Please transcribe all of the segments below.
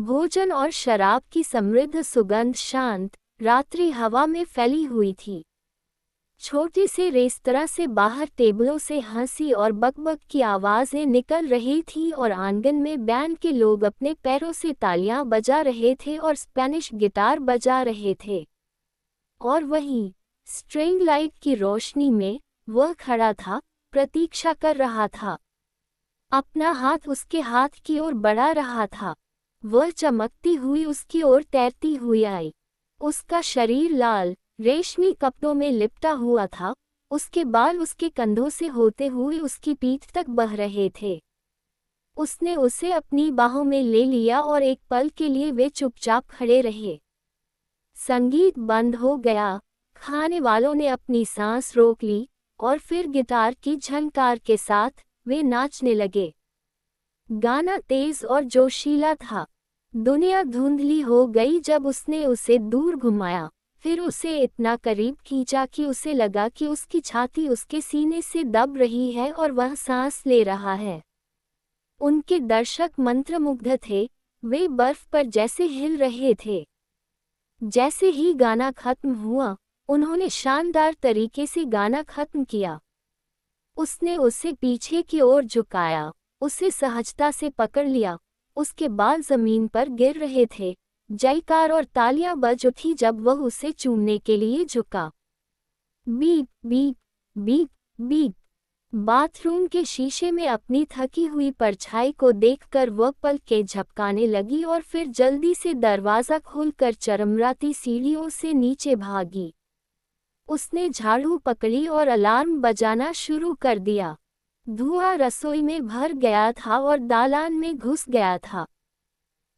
भोजन और शराब की समृद्ध सुगंध शांत रात्रि हवा में फैली हुई थी। छोटे से रेस्तरां से बाहर टेबलों से हंसी और बकबक की आवाज़ें निकल रही थीं और आंगन में बैंड के लोग अपने पैरों से तालियां बजा रहे थे और स्पेनिश गिटार बजा रहे थे। और वहीं स्ट्रिंग लाइट की रोशनी में वह खड़ा था, प्रतीक्षा कर रहा था। अपना हाथ उसके हाथ की ओर बढ़ा रहा था। वह चमकती हुई उसकी ओर तैरती हुई आई। उसका शरीर लाल रेशमी कपड़ों में लिपटा हुआ था, उसके बाल उसके कंधों से होते हुए उसकी पीठ तक बह रहे थे। उसने उसे अपनी बाहों में ले लिया और एक पल के लिए वे चुपचाप खड़े रहे। संगीत बंद हो गया, खाने वालों ने अपनी सांस रोक ली और फिर गिटार की झनकार के साथ वे नाचने लगे। गाना तेज और जोशीला था। दुनिया धुंधली हो गई जब उसने उसे दूर घुमाया, फिर उसे इतना करीब खींचा कि उसे लगा कि उसकी छाती उसके सीने से दब रही है और वह सांस ले रहा है। उनके दर्शक मंत्रमुग्ध थे, वे बर्फ पर जैसे हिल रहे थे। जैसे ही गाना खत्म हुआ, उन्होंने शानदार तरीके से गाना खत्म किया। उसने उसे पीछे की ओर झुकाया, उसे सहजता से पकड़ लिया। उसके बाल जमीन पर गिर रहे थे। जयकार और तालियां बज उठी जब वह उसे चूमने के लिए झुका। Beep beep beep beep. Bathroom के शीशे में अपनी थकी हुई परछाई को देखकर वह पलकें झपकाने लगी और फिर जल्दी से दरवाज़ा खोलकर चरमराती सीढ़ियों से नीचे भागी। उसने झाड़ू पकड़ी और अलार्म बजाना शुरू कर दिया। धुआं रसोई में भर गया था और दालान में घुस गया था।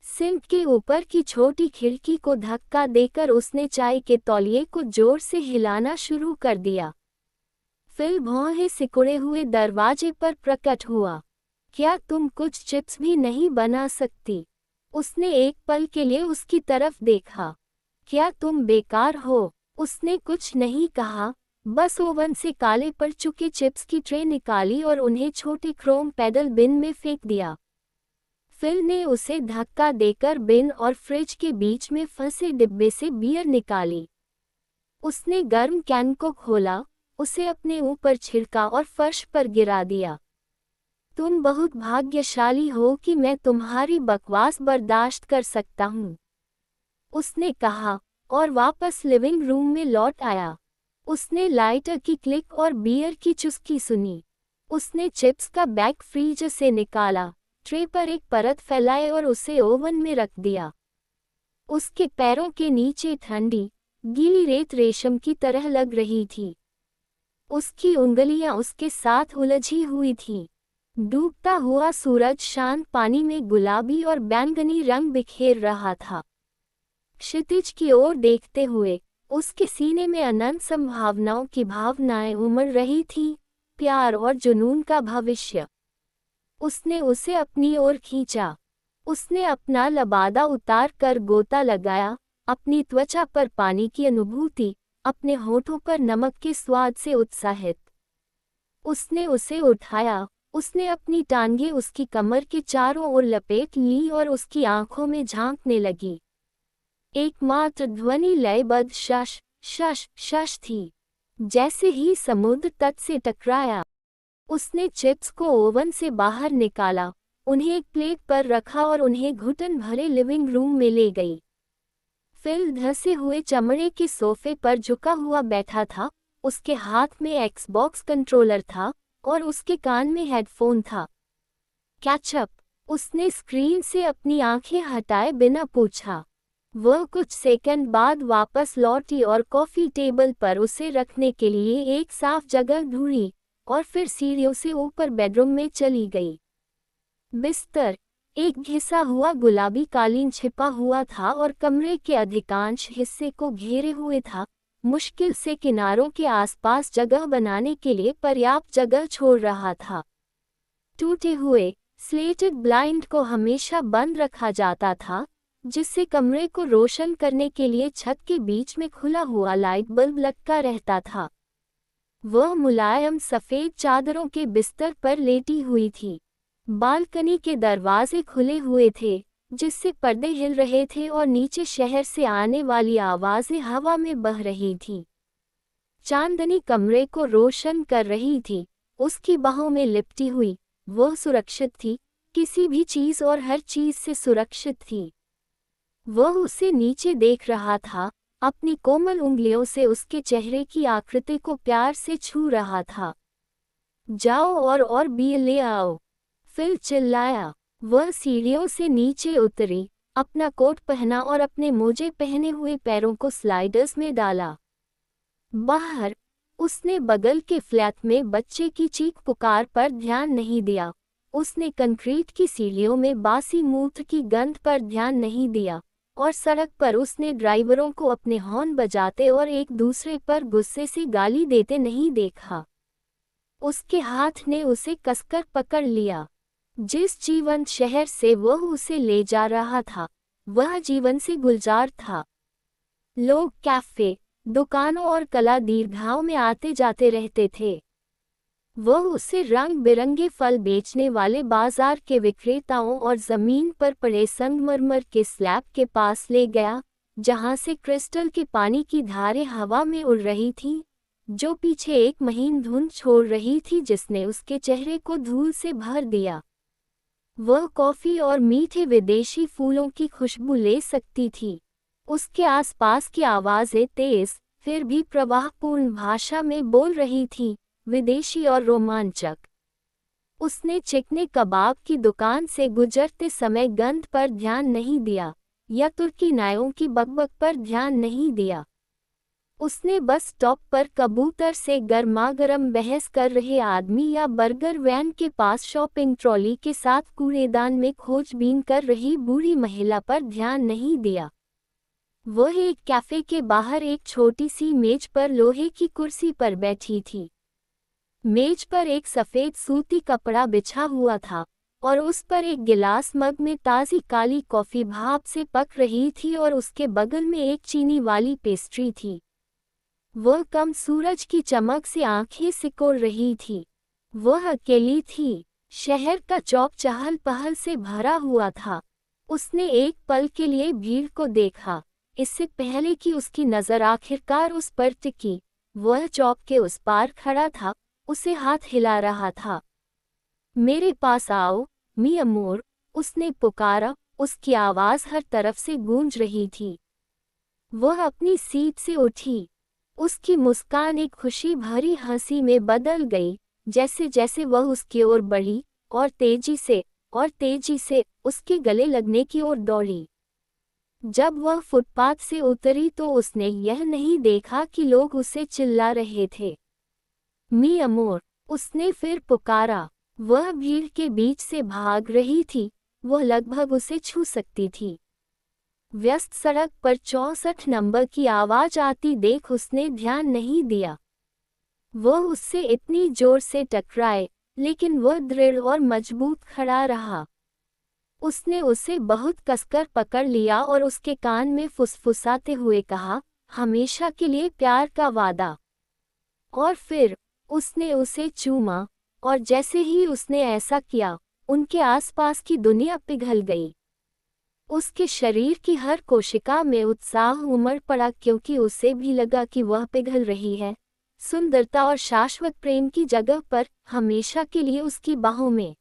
सिंक के ऊपर की छोटी खिड़की को धक्का देकर उसने चाय के तौलिए को जोर से हिलाना शुरू कर दिया। फिल भौहें सिकुड़े हुए दरवाजे पर प्रकट हुआ। क्या तुम कुछ चिप्स भी नहीं बना सकती? उसने एक पल के लिए उसकी तरफ देखा। क्या तुम बेकार हो? उसने कुछ नहीं कहा, बस ओवन से काले पड़ चुके चिप्स की ट्रे निकाली और उन्हें छोटे क्रोम पैडल बिन में फेंक दिया। फिल ने उसे धक्का देकर बिन और फ्रिज के बीच में फंसे डिब्बे से बियर निकाली। उसने गर्म कैन को खोला, उसे अपने ऊपर छिड़का और फर्श पर गिरा दिया। तुम बहुत भाग्यशाली हो कि मैं तुम्हारी बकवास बर्दाश्त कर सकता हूँ, उसने कहा और वापस लिविंग रूम में लौट आया। उसने लाइटर की क्लिक और बियर की चुस्की सुनी। उसने चिप्स का बैग फ्रीजर से निकाला, ट्रे पर एक परत फैलाए और उसे ओवन में रख दिया। उसके पैरों के नीचे ठंडी, गीली रेत रेशम की तरह लग रही थी। उसकी उंगलियां उसके साथ उलझी हुई थीं। डूबता हुआ सूरज शांत पानी में गुलाबी और बैंगनी रंग बिखेर रहा था। क्षितिज की ओर देखते हुए उसके सीने में अनंत संभावनाओं की भावनाएं उमड़ रही थीं, प्यार और जुनून का भविष्य। उसने उसे अपनी ओर खींचा। उसने अपना लबादा उतार कर गोता लगाया, अपनी त्वचा पर पानी की अनुभूति, अपने होठों पर नमक के स्वाद से उत्साहित। उसने उसे उठाया, उसने अपनी टांगें उसकी कमर के चारों ओर लपेट ली और उसकी आंखों में झांकने लगी। एकमात्र ध्वनि लयबद्ध शश शश शश थी। जैसे ही समुद्र तट से टकराया, उसने चिप्स को ओवन से बाहर निकाला, उन्हें एक प्लेट पर रखा और उन्हें घुटन भरे लिविंग रूम में ले गई। फिल धंसे हुए चमड़े के सोफे पर झुका हुआ बैठा था, उसके हाथ में एक्सबॉक्स कंट्रोलर था और उसके कान में हेडफोन था। कैचअप? उसने स्क्रीन से अपनी आंखें हटाए बिना पूछा। वह कुछ सेकंड बाद वापस लौटी और कॉफी टेबल पर उसे रखने के लिए एक साफ जगह ढूंढी और फिर सीढ़ियों से ऊपर बेडरूम में चली गई। बिस्तर एक घिसा हुआ गुलाबी कालीन छिपा हुआ था और कमरे के अधिकांश हिस्से को घेरे हुए था, मुश्किल से किनारों के आसपास जगह बनाने के लिए पर्याप्त जगह छोड़ रहा था। टूटे हुए स्लेटेड ब्लाइंड को हमेशा बंद रखा जाता था, जिससे कमरे को रोशन करने के लिए छत के बीच में खुला हुआ लाइट बल्ब लटका रहता था। वह मुलायम सफ़ेद चादरों के बिस्तर पर लेटी हुई थी। बालकनी के दरवाजे खुले हुए थे, जिससे पर्दे हिल रहे थे और नीचे शहर से आने वाली आवाजें हवा में बह रही थीं। चांदनी कमरे को रोशन कर रही थी। उसकी बाहों में लिपटी हुई, वह सुरक्षित थी, किसी भी चीज और हर चीज से सुरक्षित थी। वह उसे नीचे देख रहा था, अपनी कोमल उंगलियों से उसके चेहरे की आकृति को प्यार से छू रहा था। जाओ और भी ले आओ, फिल चिल्लाया। वह सीढ़ियों से नीचे उतरी, अपना कोट पहना और अपने मोजे पहने हुए पैरों को स्लाइडर्स में डाला। बाहर, उसने बगल के फ्लैट में बच्चे की चीख पुकार पर ध्यान नहीं दिया। उसने कंक्रीट की सीढ़ियों में बासी मूत्र की गंध पर ध्यान नहीं दिया, और सड़क पर उसने ड्राइवरों को अपने हॉर्न बजाते और एक दूसरे पर गुस्से से गाली देते नहीं देखा। उसके हाथ ने उसे कसकर पकड़ लिया। जिस जीवंत शहर से वह उसे ले जा रहा था, वह जीवन से गुलजार था। लोग कैफे, दुकानों और कला दीर्घाओं में आते जाते रहते थे। वह उसे रंग बिरंगे फल बेचने वाले बाजार के विक्रेताओं और जमीन पर पड़े संगमरमर के स्लैब के पास ले गया, जहां से क्रिस्टल के पानी की धारें हवा में उड़ रही थीं, जो पीछे एक महीन धुंध छोड़ रही थी जिसने उसके चेहरे को धूल से भर दिया। वह कॉफी और मीठे विदेशी फूलों की खुशबू ले सकती थी। उसके आसपास की आवाजें तेज, फिर भी प्रवाहपूर्ण भाषा में बोल रही थीं, विदेशी और रोमांचक। उसने चिकने कबाब की दुकान से गुजरते समय गंध पर ध्यान नहीं दिया, या तुर्की नायों की बकबक पर ध्यान नहीं दिया। उसने बस स्टॉप पर कबूतर से गर्मागर्म बहस कर रहे आदमी या बर्गर वैन के पास शॉपिंग ट्रॉली के साथ कूड़ेदान में खोजबीन कर रही बूढ़ी महिला पर ध्यान नहीं दिया। वह एक कैफे के बाहर एक छोटी सी मेज पर लोहे की कुर्सी पर बैठी थी। मेज पर एक सफ़ेद सूती कपड़ा बिछा हुआ था, और उस पर एक गिलास मग में ताज़ी काली कॉफ़ी भाप से पक रही थी और उसके बगल में एक चीनी वाली पेस्ट्री थी। वह कम सूरज की चमक से आंखें सिकोड़ रही थी। वह अकेली थी। शहर का चौक चहल पहल से भरा हुआ था। उसने एक पल के लिए भीड़ को देखा, इससे पहले कि उसकी नज़र आखिरकार उस पर टिकी। वह चौक के उस पार खड़ा था, उसे हाथ हिला रहा था। मेरे पास आओ, मी अमोर, उसने पुकारा। उसकी आवाज़ हर तरफ से गूंज रही थी। वह अपनी सीट से उठी। उसकी मुस्कान एक खुशी भरी हंसी में बदल गई, जैसे जैसे वह उसकी ओर बढ़ी, और तेजी से उसके गले लगने की ओर दौड़ी। जब वह फुटपाथ से उतरी तो उसने यह नहीं देखा कि लोग उसे चिल्ला रहे थे। मी अमोर, उसने फिर पुकारा। वह भीड़ के बीच से भाग रही थी, वह लगभग उसे छू सकती थी। व्यस्त सड़क पर 64 नंबर की आवाज आती देख उसने ध्यान नहीं दिया। वह उससे इतनी जोर से टकराए, लेकिन वह दृढ़ और मजबूत खड़ा रहा। उसने उसे बहुत कसकर पकड़ लिया और उसके कान में फुसफुसाते हुए कहा, हमेशा के लिए प्यार का वादा। और फिर उसने उसे चूमा, और जैसे ही उसने ऐसा किया, उनके आसपास की दुनिया पिघल गई। उसके शरीर की हर कोशिका में उत्साह उमड़ पड़ा, क्योंकि उसे भी लगा कि वह पिघल रही है, सुंदरता और शाश्वत प्रेम की जगह पर, हमेशा के लिए उसकी बाहों में।